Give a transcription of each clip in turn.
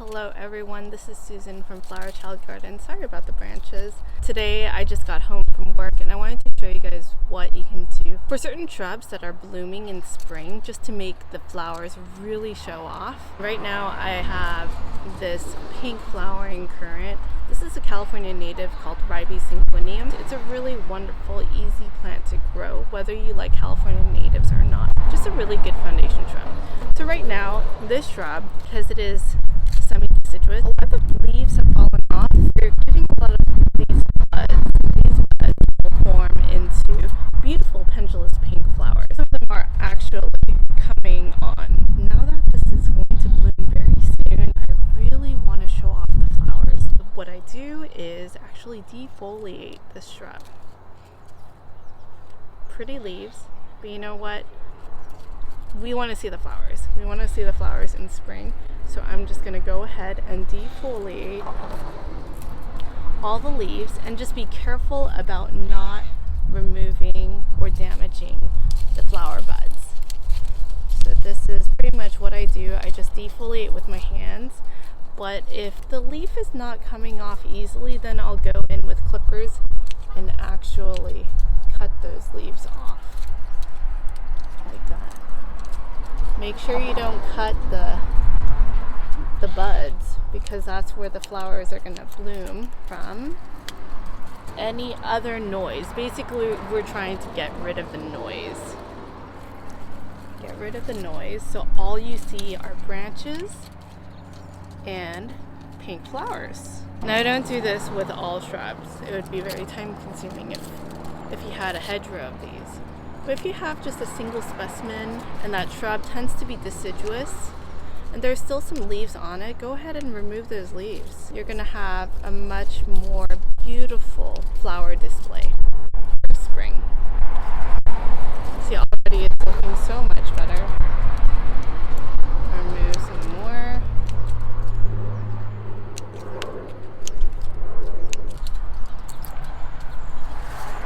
Hello everyone, this is Susan from Flower Child Garden. Sorry about the branches. Today I just got home from work and I wanted to show you guys what you can do for certain shrubs that are blooming in spring just to make the flowers really show off. Right now I have this pink flowering currant. This is a California native called Ribosynquinium. It's a really wonderful, easy plant to grow, whether you like California natives or not. Just a really good foundation shrub. So right now, this shrub, because it is semi-deciduous, a lot of the leaves have fallen off. You're getting a lot of these buds. These buds will form into beautiful pendulous pink flowers. Some of them are actually coming on. Now that this is going to bloom very soon, I really want to show off the flowers. What I do is actually defoliate this shrub. Pretty leaves, but you know what? We want to see the flowers. We want to see the flowers in spring. So I'm just going to go ahead and defoliate all the leaves and just be careful about not removing or damaging the flower buds. So this is pretty much what I do. I just defoliate with my hands. But if the leaf is not coming off easily, then I'll go in with clippers and actually cut those leaves off like that. Make sure you don't cut the buds, because that's where the flowers are going to bloom from. Any other noise, basically we're trying to get rid of the noise. Get rid of the noise, so all you see are branches and pink flowers. Now I don't do this with all shrubs. It would be very time consuming if you had a hedgerow of these. But if you have just a single specimen and that shrub tends to be deciduous and there's still some leaves on it, go ahead and remove those leaves. You're going to have a much more beautiful flower display for spring. See, already it's looking so much better. Remove some more.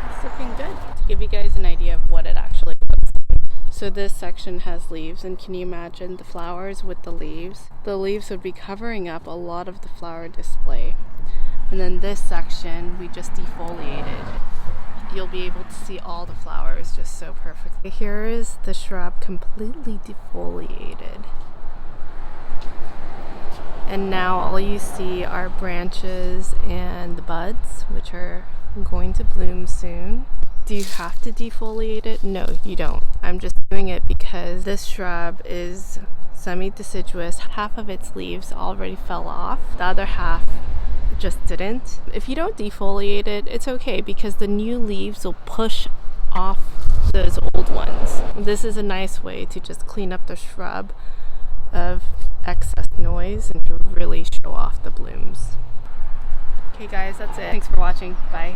It's looking good. To give you guys an idea of what it actually looks like. So this section has leaves, and can you imagine the flowers with the leaves? The leaves would be covering up a lot of the flower display. And then this section we just defoliated. You'll be able to see all the flowers just so perfectly. Here is the shrub completely defoliated. And now all you see are branches and the buds, which are going to bloom soon. Do you have to defoliate it? No, you don't. I'm just doing it because this shrub is semi-deciduous. Half of its leaves already fell off. The other half just didn't. If you don't defoliate it, it's okay because the new leaves will push off those old ones. This is a nice way to just clean up the shrub of excess noise and to really show off the blooms. Okay guys, that's it. Thanks for watching. Bye.